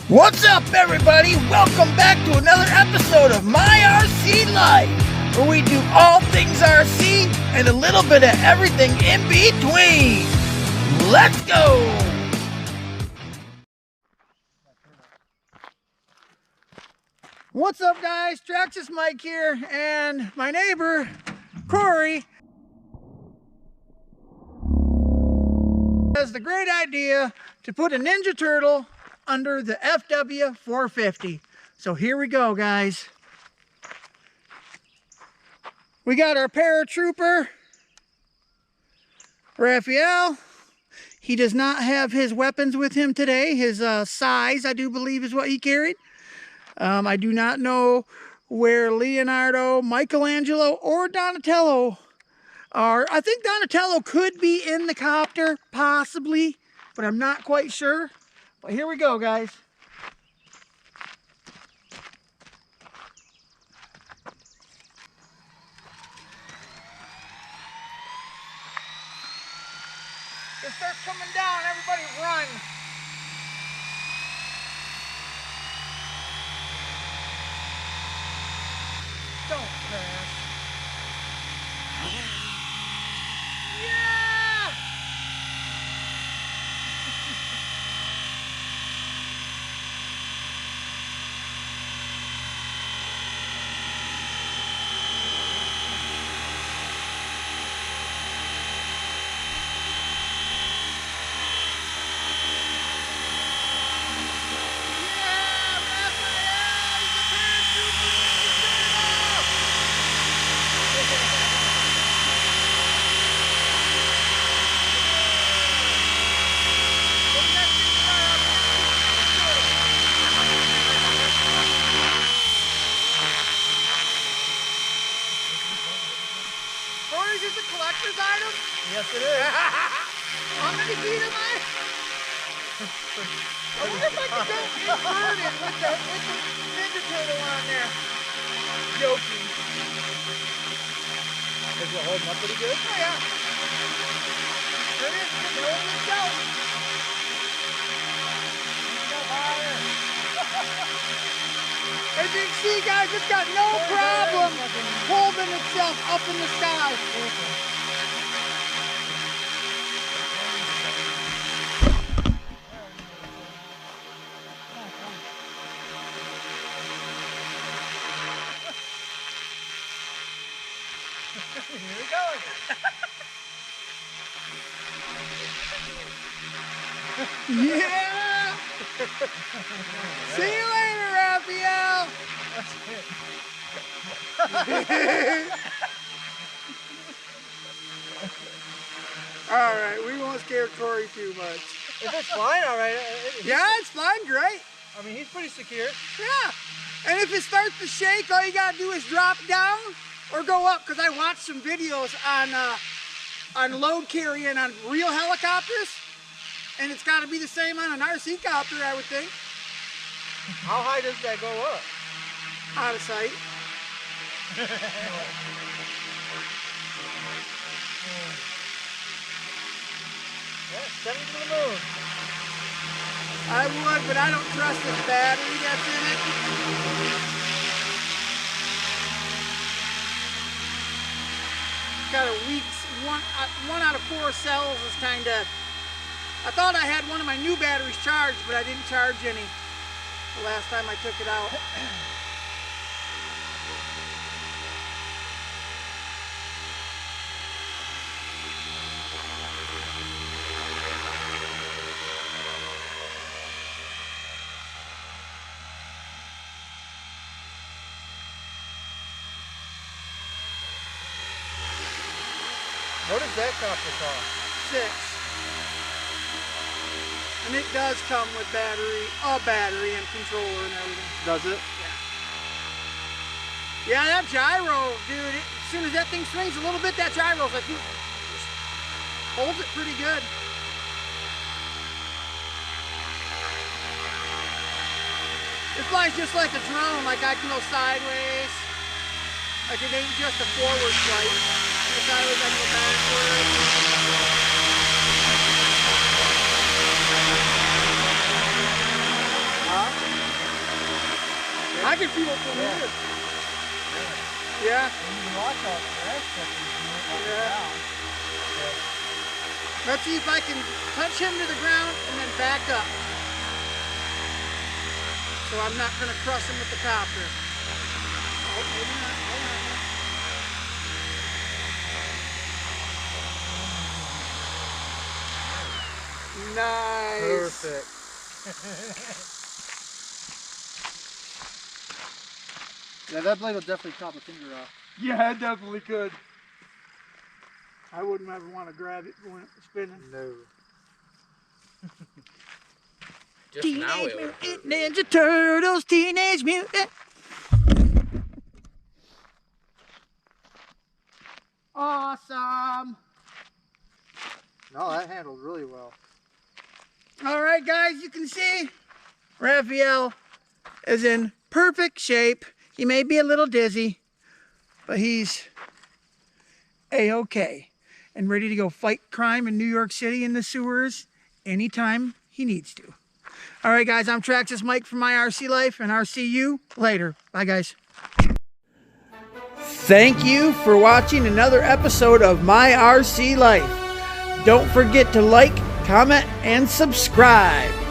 What's up, everybody? Welcome back to another episode of My RC Life, where we do all things RC and a little bit of everything in between. Let's go! What's up, guys? Traxxas Mike here, and my neighbor, Cory, has the great idea to put a Ninja Turtle under the FW 450. So here we go, guys. We got our paratrooper, Raphael. He does not have his weapons with him today. His size, I do believe, is what he carried. I do not know where Leonardo, Michelangelo, or Donatello are. I think Donatello could be in the copter, possibly, but I'm not quite sure. But here we go, guys. It starts coming down, everybody run. Don't crash. Yeah! Is this a collector's item? Yes, it is. How many feet am I? I wonder if I could go inverted with the Ninja Turtle on there. Joking. Is it holding up pretty good? Oh, yeah. There it is. It's holding itself. As you can see, guys, it's got no problem holding itself up in the sky. Here we go. Yeah! See you later, Raphael! Alright, we won't scare Cory too much. If it's flying all right. Yeah, it's flying great. I mean, he's pretty secure. Yeah. And if it starts to shake, all you gotta do is drop down or go up, because I watched some videos on load carrying on real helicopters, and it's got to be the same on an RC copter, I would think. How high does that go up? Out of sight. Yeah, send it to the moon. I would, but I don't trust this battery that's in it. Got a weak, one out of 4 cells is kind of, I thought I had one of my new batteries charged, but I didn't charge any the last time I took it out. What does that copter cost? 6. And it does come with a battery and controller and everything. Does it? Yeah, that gyro, dude, as soon as that thing swings a little bit, that gyro's like, holds it pretty good. It flies just like a drone, like I can go sideways. Like it ain't just a forward flight. The sideways I can go backwards. Huh? I can feel it from Yeah. here. Yeah. And you can watch all the grass stuff he's doing up and Yeah. down. Let's see if I can touch him to the ground and then back up. So I'm not going to crush him with the copter. Oh, maybe not. Hold on. Nice. Perfect. Yeah, that blade will definitely chop a finger off. Yeah, it definitely could. I wouldn't ever want to grab it when it's spinning. No. Just now Teenage it would Mutant Ninja Turtles, Teenage Mutant. Awesome. No, that handled really well. All right, guys, you can see Raphael is in perfect shape. He may be a little dizzy, but he's A-okay and ready to go fight crime in New York City in the sewers anytime he needs to. All right, guys, I'm Traxxas Mike from My RC Life, and I'll see you later. Bye, guys. Thank you for watching another episode of My RC Life. Don't forget to like, comment, and subscribe.